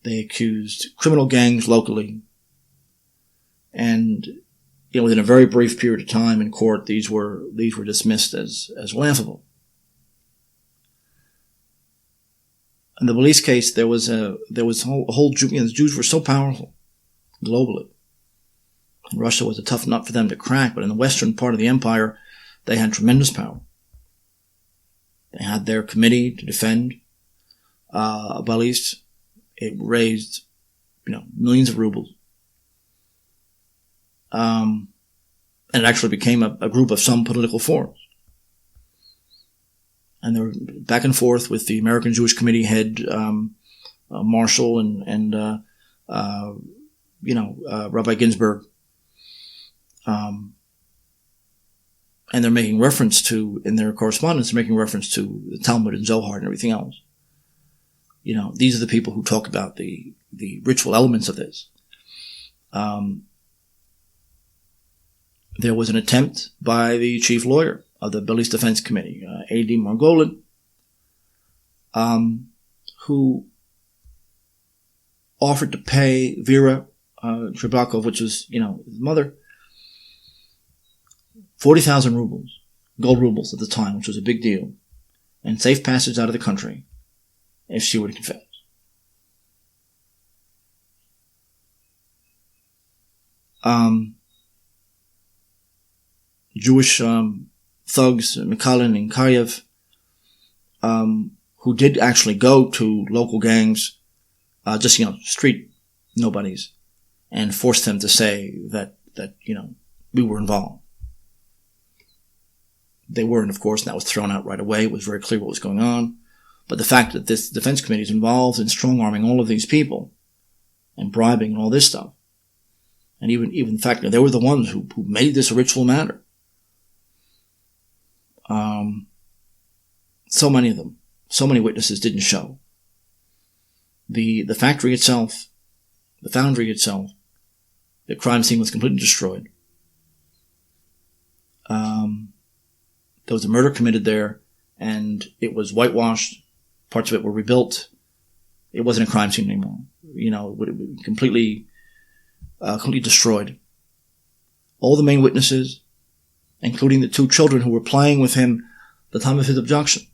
they accused criminal gangs locally. And, within a very brief period of time in court, these were dismissed as laughable. In the Belize case, there was a whole the Jews were so powerful globally Russia was a tough nut for them to crack, but in the western part of the empire, they had tremendous power. They had their committee to defend Balist. It raised, millions of rubles. And it actually became a group of some political force. And they were back and forth with the American Jewish Committee head, Marshall and Rabbi Ginsburg. And they're making reference to, in their correspondence, they're making reference to the Talmud and Zohar and everything else. These are the people who talk about the ritual elements of this. There was an attempt by the chief lawyer of the Balist Defense Committee, A.D. Margolin, who offered to pay Vera Trebakov, which was, his mother, 40,000 rubles, gold rubles at the time, which was a big deal, and safe passage out of the country if she were to confess. Jewish thugs, Mikhailin and Karyev, who did actually go to local gangs, street nobodies, and forced them to say that we were involved. They weren't, of course, and that was thrown out right away. It was very clear what was going on. But the fact that this defense committee is involved in strong-arming all of these people and bribing and all this stuff, and even the fact that they were the ones who made this a ritual matter. So many of them, so many witnesses didn't show. The factory itself, the foundry itself, the crime scene was completely destroyed. There was a murder committed there, and it was whitewashed. Parts of it were rebuilt. It wasn't a crime scene anymore. It would have been completely destroyed. All the main witnesses, including the two children who were playing with him at the time of his abduction,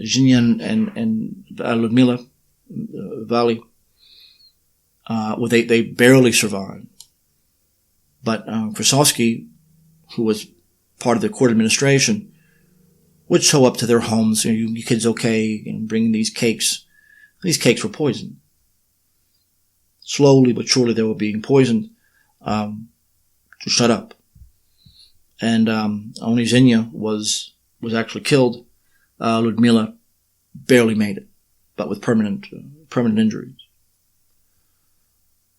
Zhinya and Ludmila Valley, they barely survived. But Krasovsky, who was part of the court administration, would show up to their homes. You kids okay? And bring these cakes. These cakes were poisoned. Slowly but surely they were being poisoned to shut up. And only Zhinya was actually killed. Ludmila barely made it, but with permanent injuries.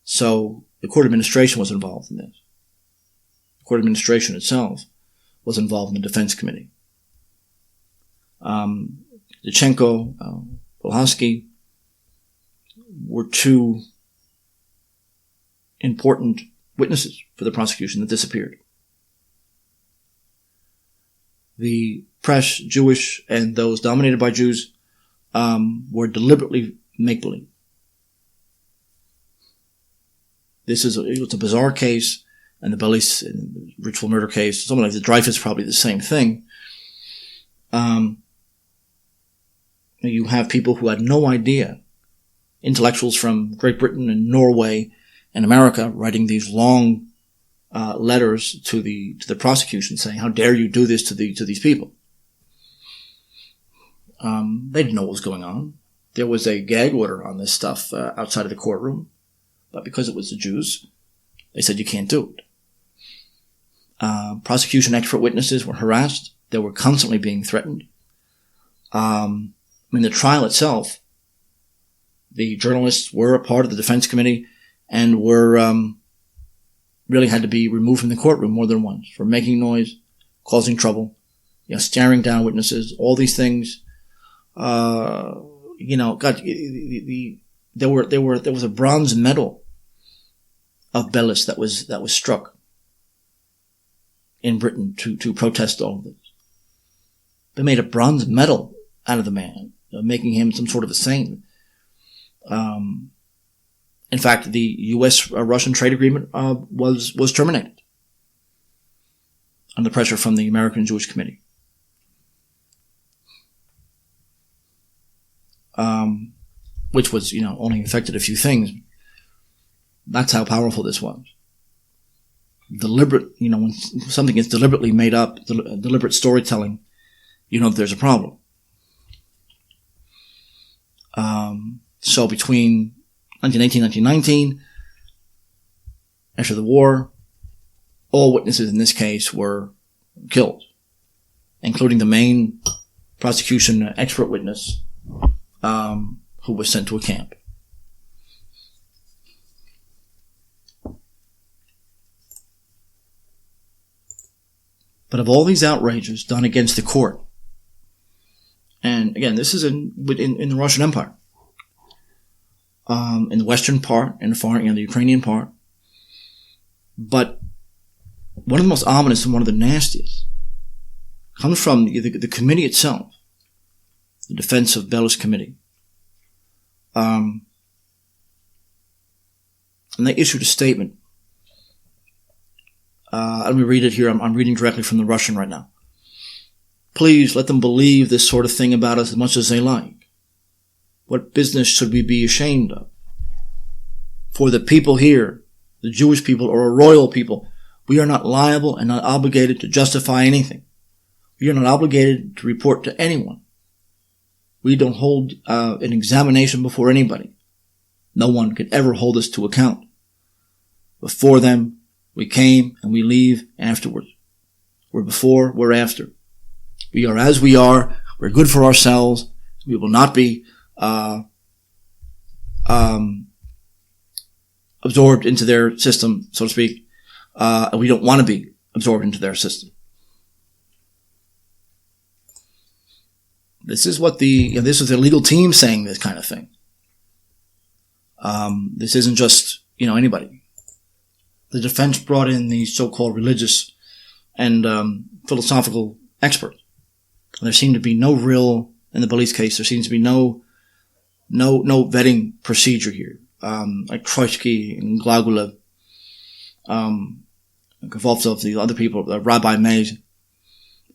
So the court administration was involved in this. The court administration itself was involved in the defense committee. Dichenko, Volhansky were two important witnesses for the prosecution that disappeared. The press, Jewish and those dominated by Jews, were deliberately make-believe. It was a bizarre case, and the Balist ritual murder case, something like the Dreyfus, probably the same thing. You have people who had no idea, intellectuals from Great Britain and Norway and America, writing these long letters to the prosecution saying, "How dare you do this to these people?" They didn't know what was going on. There was a gag order on this stuff outside of the courtroom, but because it was the Jews, they said you can't do it. Prosecution expert witnesses were harassed. They were constantly being threatened. The trial itself, the journalists were a part of the defense committee and were really had to be removed from the courtroom more than once for making noise, causing trouble, staring down witnesses, all these things. There was a bronze medal of Bellis that was struck in Britain to protest all of this. They made a bronze medal out of the man, making him some sort of a saint. In fact, the U.S.-Russian trade agreement was terminated under pressure from the American Jewish Committee. Which was, only affected a few things. That's how powerful this was. deliberate, when something is deliberately made up, deliberate storytelling, that there's a problem. So between 1918 and 1919, after the war, all witnesses in this case were killed, including the main prosecution expert witness, who was sent to a camp. But of all these outrages done against the court, and again, this is in the Russian Empire, in the western part, in the far, the Ukrainian part. But one of the most ominous and one of the nastiest comes from the committee itself, the Defense of Belarus Committee. And they issued a statement. Let me read it here. I'm reading directly from the Russian right now. Please let them believe this sort of thing about us as much as they like. What business should we be ashamed of? For the people here, the Jewish people or a royal people, we are not liable and not obligated to justify anything. We are not obligated to report to anyone. We don't hold an examination before anybody. No one could ever hold us to account. Before them, we came and we leave afterwards. We're before, we're after. We are as we are. We're good for ourselves. We will not be absorbed into their system, so to speak. And we don't want to be absorbed into their system. This is what this is the legal team saying this kind of thing. This isn't just, anybody. The defense brought in these so-called religious and philosophical experts. There seemed to be no real, in the Belarus case, there seems to be no vetting procedure here. Like Troitsky and Glagulev, Kovaltsov, the other people, Rabbi Mays.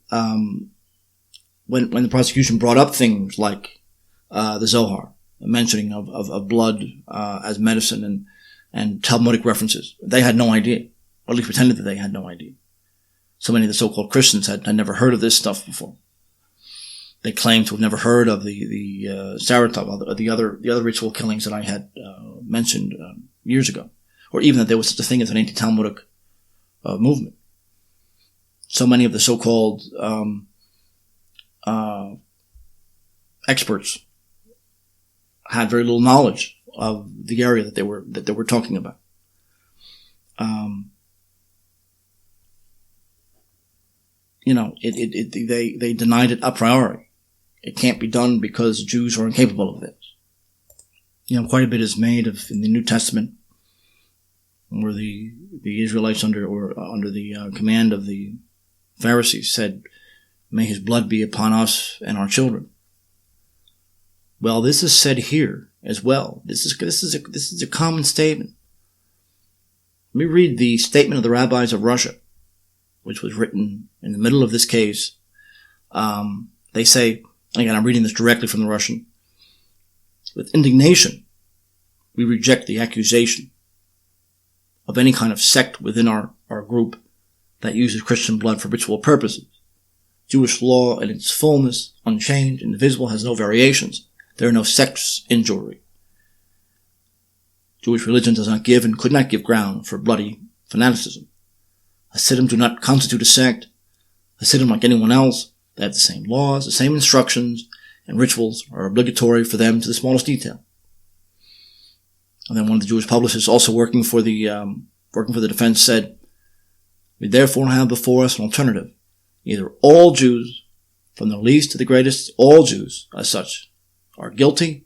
When the prosecution brought up things like the Zohar, mentioning of blood as medicine and Talmudic references, they had no idea, or at least pretended that they had no idea. So many of the so-called Christians had never heard of this stuff before. They claimed to have never heard of the Saratov, the other ritual killings that I had mentioned years ago, or even that there was such a thing as an anti-Talmudic movement. So many of the so-called experts had very little knowledge of the area that they were talking about. They denied it a priori. It can't be done because Jews are incapable of this. Quite a bit is made of in the New Testament, where the Israelites under the command of the Pharisees said, "May his blood be upon us and our children." Well, this is said here as well. This is a common statement. Let me read the statement of the rabbis of Russia, which was written in the middle of this case. They say, again, I'm reading this directly from the Russian. With indignation, we reject the accusation of any kind of sect within our group that uses Christian blood for ritual purposes. Jewish law in its fullness, unchanged, indivisible, has no variations. There are no sects in Jewry. Jewish religion does not give and could not give ground for bloody fanaticism. Hasidim do not constitute a sect. Hasidim, like anyone else, they have the same laws, the same instructions, and rituals are obligatory for them to the smallest detail. And then one of the Jewish publicists, also working for the defense, said, "We therefore have before us an alternative. Either all Jews, from the least to the greatest, all Jews, as such, are guilty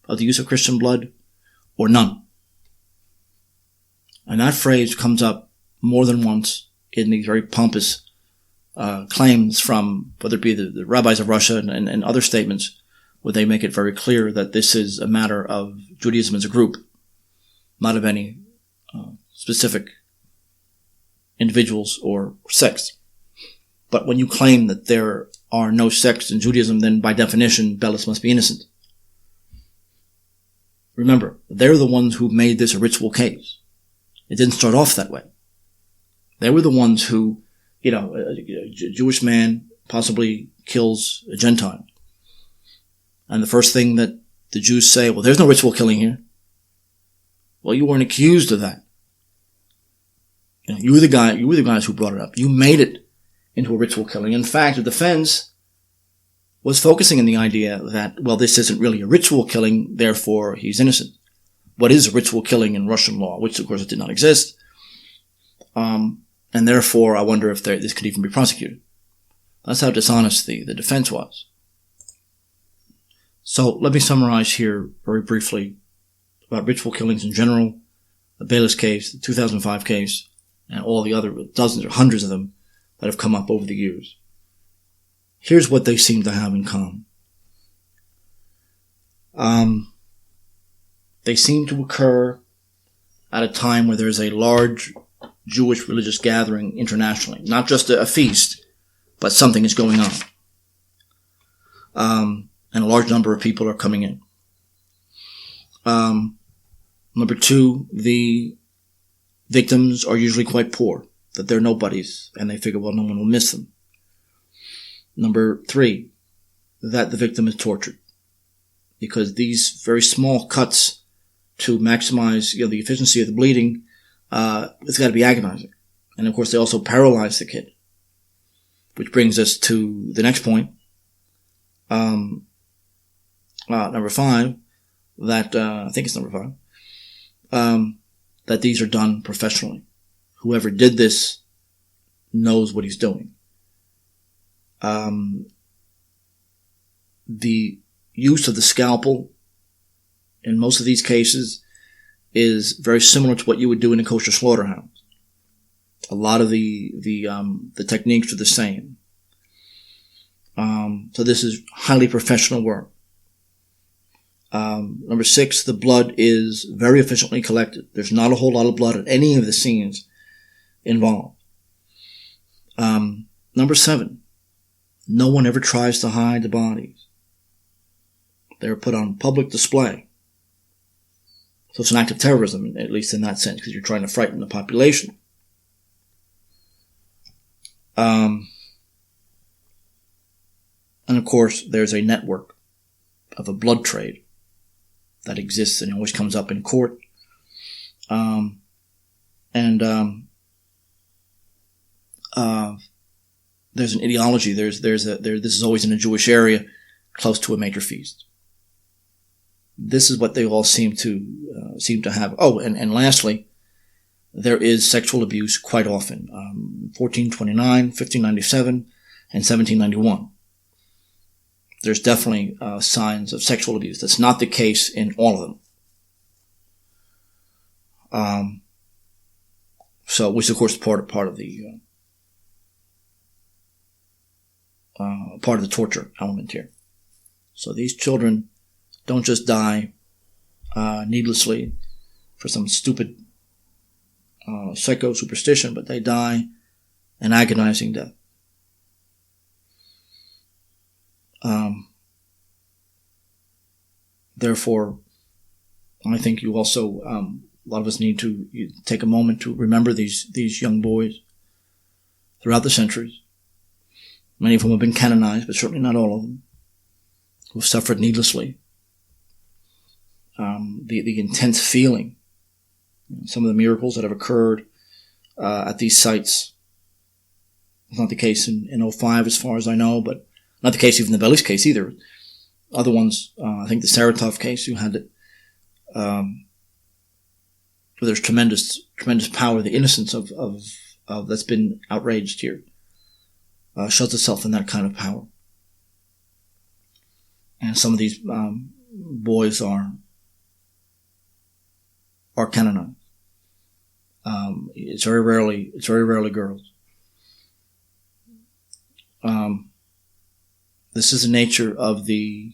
of the use of Christian blood, or none." And that phrase comes up more than once in these very pompous claims from, whether it be the rabbis of Russia and other statements, where they make it very clear that this is a matter of Judaism as a group, not of any specific individuals or sects. But when you claim that there are no sects in Judaism, then by definition, Belarus must be innocent. Remember, they're the ones who made this a ritual case. It didn't start off that way. They were the ones who, a Jewish man possibly kills a Gentile. And the first thing that the Jews say, well, there's no ritual killing here. Well, you weren't accused of that. You were the guys who brought it up. You made it into a ritual killing. In fact, the defense was focusing on the idea that, well, this isn't really a ritual killing, therefore he's innocent. What is a ritual killing in Russian law, which of course it did not exist. And therefore I wonder if this could even be prosecuted. That's how dishonest the defense was. So let me summarize here very briefly about ritual killings in general, the Bayless case, the 2005 case, and all the other dozens or hundreds of them that have come up over the years. Here's what they seem to have in common. They seem to occur at a time where there's a large Jewish religious gathering internationally. Not just a feast, but something is going on. And a large number of people are coming in. Number two, the victims are usually quite poor, that they're nobodies, and they figure, well, no one will miss them. Number three, that the victim is tortured, because these very small cuts to maximize the efficiency of the bleeding, it's got to be agonizing. And of course, they also paralyze the kid, which brings us to the next point. Number five, that I think it's number five, that these are done professionally. Whoever did this knows what he's doing. The use of the scalpel in most of these cases is very similar to what you would do in a kosher slaughterhouse. A lot of the techniques are the same. So this is highly professional work. Number six, the blood is very efficiently collected. There's not a whole lot of blood at any of the scenes involved. Number seven, no one ever tries to hide the bodies. They're put on public display. So it's an act of terrorism, at least in that sense, because you're trying to frighten the population. And of course, there's a network of a blood trade that exists and always comes up in court. There's an ideology. This is always in a Jewish area, close to a major feast. This is what they all seem to have. Oh, and lastly, there is sexual abuse quite often. 1429, 1597, and 1791. There's definitely signs of sexual abuse. That's not the case in all of them. Which of course is part of the torture element here. So these children don't just die needlessly for some stupid psycho superstition, but they die an agonizing death. Therefore, I think you also, a lot of us need to take a moment to remember these young boys throughout the centuries. Many of whom have been canonized, but certainly not all of them, who have suffered needlessly. The intense feeling, some of the miracles that have occurred at these sites. It's not the case in 05 as far as I know, but not the case even in the Bellis case either. Other ones, I think the Toaff case, you had it, where there's tremendous power. The innocence of that's been outraged here shows itself in that kind of power. And some of these boys are canonized. It's very rarely girls. This is the nature of the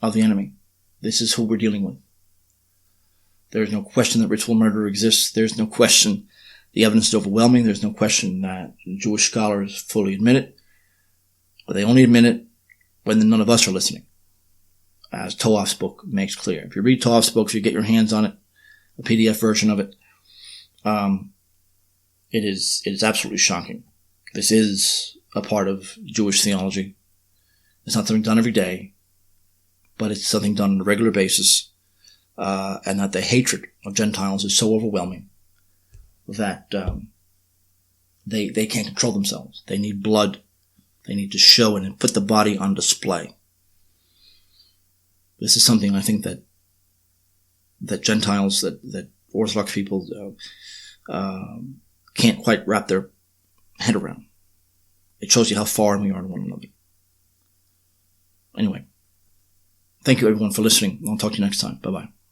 enemy. This is who we're dealing with. There's no question that ritual murder exists. There's no question the evidence is overwhelming. There's no question that Jewish scholars fully admit it. But they only admit it when none of us are listening, as Toaff's book makes clear. If you read Toaff's book, if you get your hands on it, a PDF version of it, It is absolutely shocking. This is a part of Jewish theology. It's not something done every day, but it's something done on a regular basis, and that the hatred of Gentiles is so overwhelming that they can't control themselves. They need blood. They need to show and put the body on display. This is something I think that Gentiles, that Orthodox people can't quite wrap their head around. It shows you how far we are to one another. Anyway, thank you everyone for listening. I'll talk to you next time. Bye-bye.